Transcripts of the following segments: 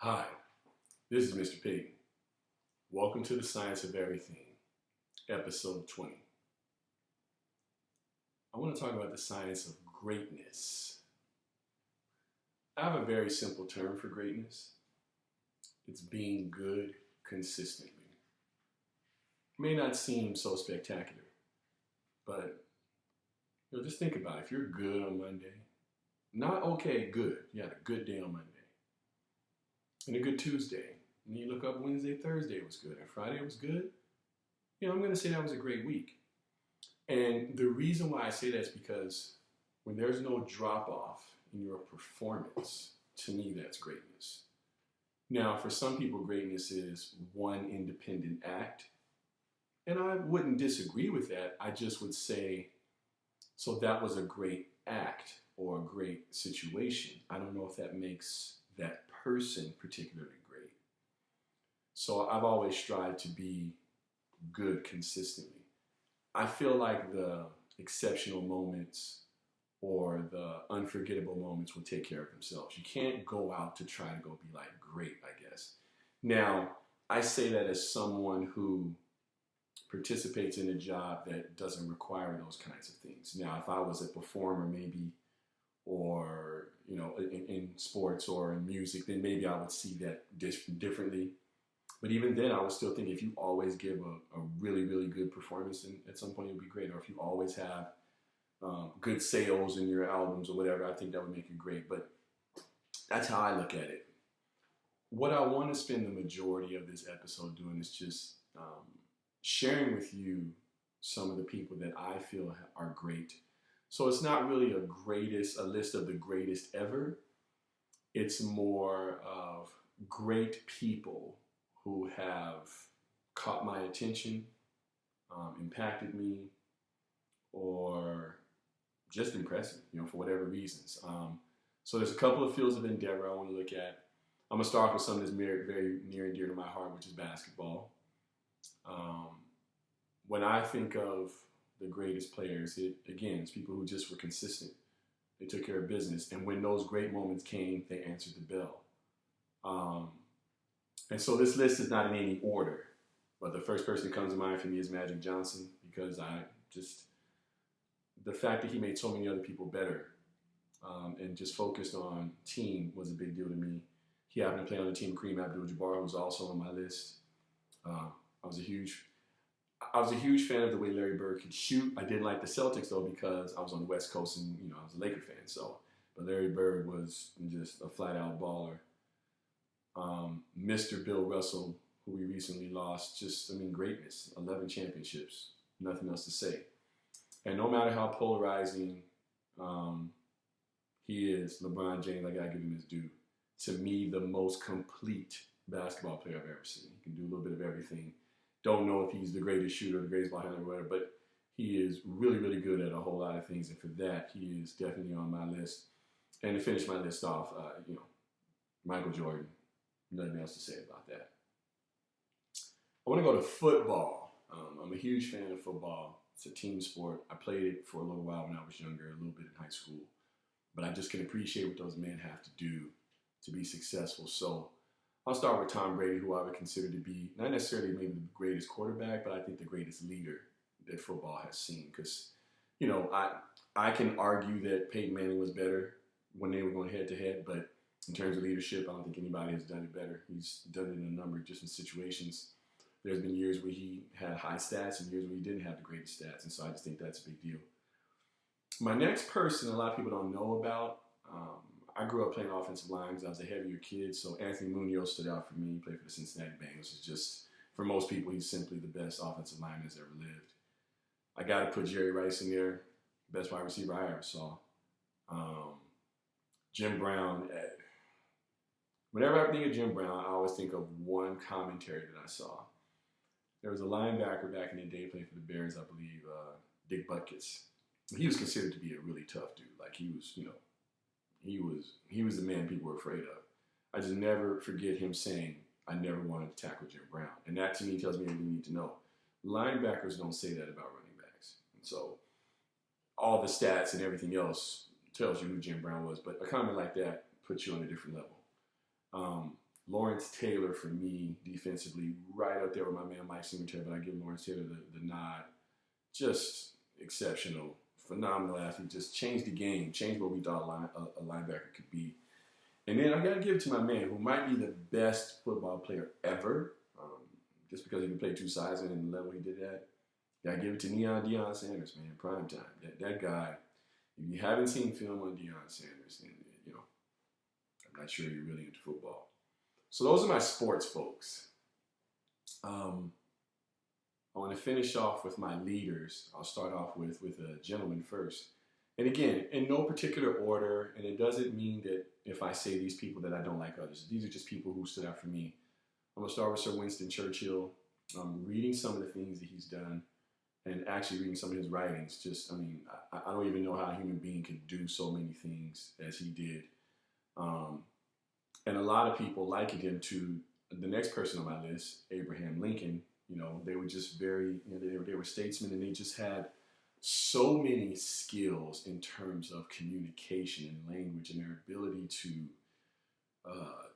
Hi, this is Mr. Payton. Welcome to the Science of Everything, episode 20. I want to talk about the science of greatness. I have a very simple term for greatness. It's being good consistently. It may not seem so spectacular, but just think about it. If you're good on Monday, not okay, good. You had a good day on Monday, and a good Tuesday. And you look up Wednesday, Thursday was good, and Friday was good. I'm going to say that was a great week. And the reason why I say that is because when there's no drop off in your performance, to me, that's greatness. Now, for some people, greatness is one independent act. And I wouldn't disagree with that. I just would say, so that was a great act or a great situation. I don't know if that makes that person particularly great. So I've always strived to be good consistently. I feel like the exceptional moments or the unforgettable moments will take care of themselves. You can't go out to try to go be like great, I guess. Now, I say that as someone who participates in a job that doesn't require those kinds of things. Now, if I was a performer maybe, or in sports or in music, then maybe I would see that differently. But even then, I would still think if you always give a really, really good performance, then at some point you'll be great. Or if you always have good sales in your albums or whatever, I think that would make you great. But that's how I look at it. What I want to spend the majority of this episode doing is just sharing with you some of the people that I feel are great. So it's not really a list of the greatest ever. It's more of great people who have caught my attention, impacted me, or just impressed me, for whatever reasons. So there's a couple of fields of endeavor I want to look at. I'm going to start with something that's very near and dear to my heart, which is basketball. When I think of the greatest players, it's people who just were consistent. They took care of business. And when those great moments came, they answered the bell. And so this list is not in any order, but the first person that comes to mind for me is Magic Johnson, because the fact that he made so many other people better and just focused on team was a big deal to me. He happened to play on the team of Kareem Abdul-Jabbar, who was also on my list. I was a huge fan of the way Larry Bird could shoot. I didn't like the Celtics though because I was on the West Coast and I was a Laker fan. But Larry Bird was just a flat out baller. Mr. Bill Russell, who we recently lost, greatness. 11 championships, nothing else to say. And no matter how polarizing he is, LeBron James, I gotta give him his due. To me, the most complete basketball player I've ever seen. He can do a little bit of everything. Don't know if he's the greatest shooter, the greatest ball handler, or whatever, but he is really, really good at a whole lot of things. And for that, he is definitely on my list. And to finish my list off, Michael Jordan. Nothing else to say about that. I want to go to football. I'm a huge fan of football. It's a team sport. I played it for a little while when I was younger, a little bit in high school. But I just can appreciate what those men have to do to be successful. So I'll start with Tom Brady, who I would consider to be not necessarily maybe the greatest quarterback, but I think the greatest leader that football has seen. Because, I can argue that Peyton Manning was better when they were going head to head, but in terms of leadership, I don't think anybody has done it better. He's done it in a number of different situations. There's been years where he had high stats and years where he didn't have the greatest stats, and so I just think that's a big deal. My next person, a lot of people don't know about, I grew up playing offensive line because I was a heavier kid, so Anthony Munoz stood out for me. He played for the Cincinnati Bengals. It's just, for most people, he's simply the best offensive lineman that's ever lived. I got to put Jerry Rice in there, best wide receiver I ever saw. Jim Brown. Whenever I think of Jim Brown, I always think of one commentary that I saw. There was a linebacker back in the day, played for the Bears, I believe, Dick Butkus. He was considered to be a really tough dude. Like he was the man people were afraid of. I just never forget him saying, "I never wanted to tackle Jim Brown," and that to me tells me everything you need to know. Linebackers don't say that about running backs, and so all the stats and everything else tells you who Jim Brown was. But a comment like that puts you on a different level. Lawrence Taylor, for me, defensively, right up there with my man Mike Singletary, but I give Lawrence Taylor the nod. Just exceptional, phenomenal athlete. Just changed the game, changed what we thought a linebacker could be. And then I got to give it to my man, who might be the best football player ever, just because he can play two sides and the level he did at. Got to give it to Deion Sanders, man, prime time. That guy, if you haven't seen film on Deion Sanders, then, I'm not sure you're really into football. So those are my sports folks. I want to finish off with my leaders. I'll start off with a gentleman first. And again, in no particular order, and it doesn't mean that if I say these people that I don't like others. These are just people who stood out for me. I'm going to start with Sir Winston Churchill. Reading some of the things that he's done and actually reading some of his writings. I don't even know how a human being could do so many things as he did. And a lot of people likened him to the next person on my list, Abraham Lincoln. They were just very, they were statesmen, and they just had so many skills in terms of communication and language and their ability to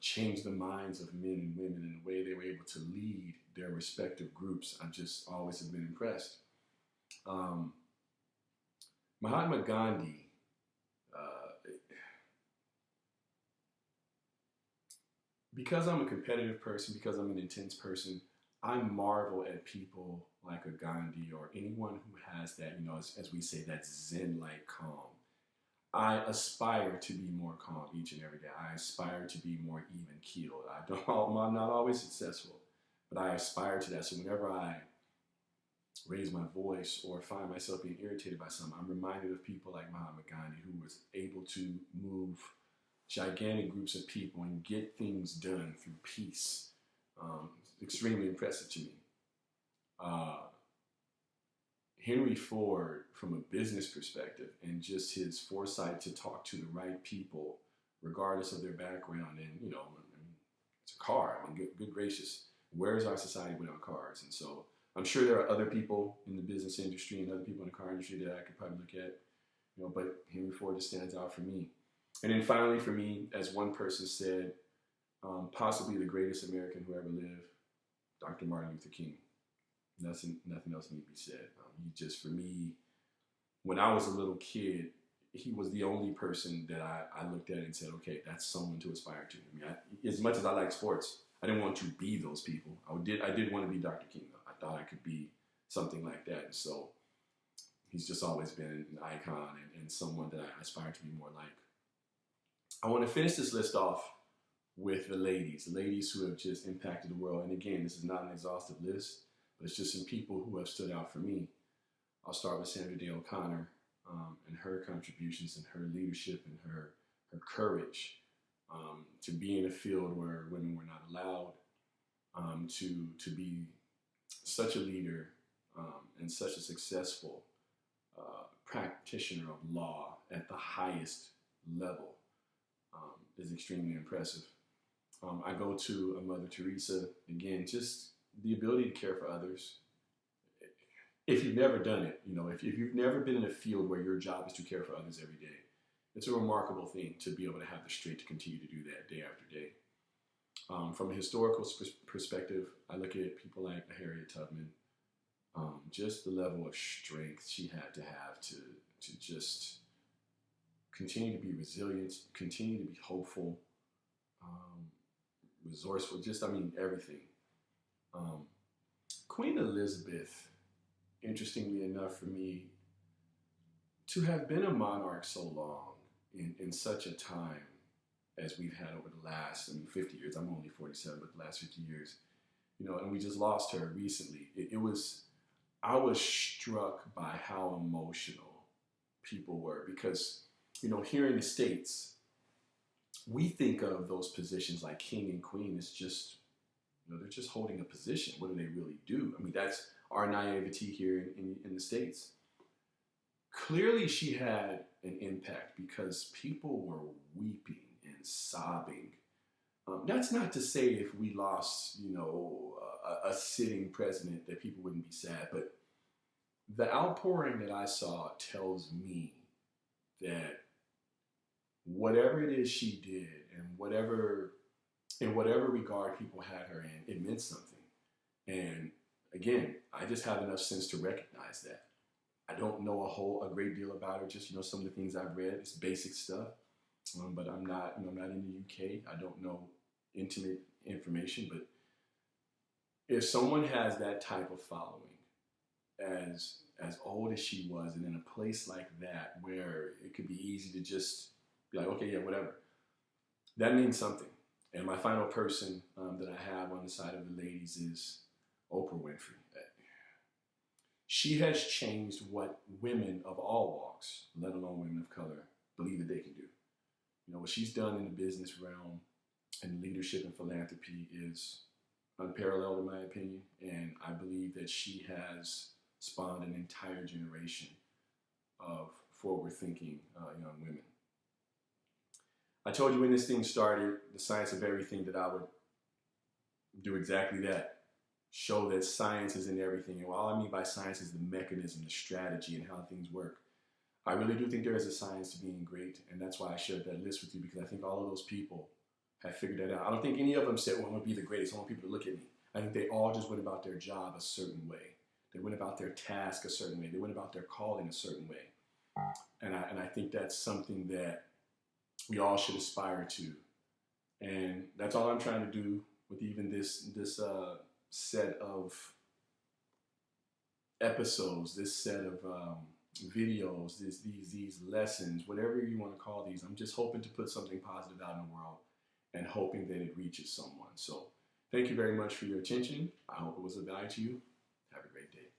change the minds of men and women in the way they were able to lead their respective groups. I just always have been impressed. Mahatma Gandhi, because I'm a competitive person, because I'm an intense person, I marvel at people like a Gandhi or anyone who has that, as we say, that Zen-like calm. I aspire to be more calm each and every day. I aspire to be more even-keeled. I'm not always successful, but I aspire to that. So whenever I raise my voice or find myself being irritated by something, I'm reminded of people like Mahatma Gandhi, who was able to move gigantic groups of people and get things done through peace. Extremely impressive to me. Henry Ford, from a business perspective, and just his foresight to talk to the right people, regardless of their background. And, it's a car. Good gracious, where is our society without cars? And so I'm sure there are other people in the business industry and other people in the car industry that I could probably look at, but Henry Ford just stands out for me. And then finally, for me, as one person said, possibly the greatest American who ever lived, Dr. Martin Luther King. Nothing else need to be said. He just, for me, when I was a little kid, he was the only person that I looked at and said, okay, that's someone to aspire to. As much as I like sports, I didn't want to be those people. I did want to be Dr. King, though. I thought I could be something like that. And so he's just always been an icon and someone that I aspire to be more like. I want to finish this list off with the ladies who have just impacted the world. And again, this is not an exhaustive list, but it's just some people who have stood out for me. I'll start with Sandra Day O'Connor and her contributions and her leadership and her courage to be in a field where women were not allowed, to be such a leader and such a successful practitioner of law at the highest level is extremely impressive. I go to a Mother Teresa, again, just the ability to care for others. If you've never done it, if you've never been in a field where your job is to care for others every day, it's a remarkable thing to be able to have the strength to continue to do that day after day. From a historical perspective, I look at people like Harriet Tubman, just the level of strength she had to have to just continue to be resilient, continue to be hopeful, resourceful, everything. Queen Elizabeth, interestingly enough for me, to have been a monarch so long in such a time as we've had over the last, 50 years, I'm only 47, but the last 50 years, and we just lost her recently. I was struck by how emotional people were because, here in the States, we think of those positions like king and queen as just, they're just holding a position. What do they really do? That's our naivety here in the States. Clearly, she had an impact because people were weeping and sobbing. That's not to say if we lost, a sitting president that people wouldn't be sad, but the outpouring that I saw tells me that whatever it is she did and whatever in whatever regard people had her in, it meant something. And again, I just have enough sense to recognize that. I don't know a great deal about her. Just some of the things I've read. It's basic stuff, but I'm not in the UK. I don't know intimate information. But if someone has that type of following, as old as she was, and in a place like that where it could be easy to just be like, okay, yeah, whatever, that means something. And my final person that I have on the side of the ladies is Oprah Winfrey. She has changed what women of all walks, let alone women of color, believe that they can do. What she's done in the business realm and leadership and philanthropy is unparalleled in my opinion. And I believe that she has spawned an entire generation of forward-thinking young women. I told you when this thing started, the science of everything, that I would do exactly that. Show that science is in everything. And what all I mean by science is the mechanism, the strategy, and how things work. I really do think there is a science to being great, and that's why I shared that list with you, because I think all of those people have figured that out. I don't think any of them said, well, I'm going to be the greatest. I want people to look at me. I think they all just went about their job a certain way. They went about their task a certain way. They went about their calling a certain way. And I think that's something that we all should aspire to. And that's all I'm trying to do with even this set of episodes, this set of videos, these lessons, whatever you want to call these. I'm just hoping to put something positive out in the world and hoping that it reaches someone. So thank you very much for your attention. I hope it was of value to you. Have a great day.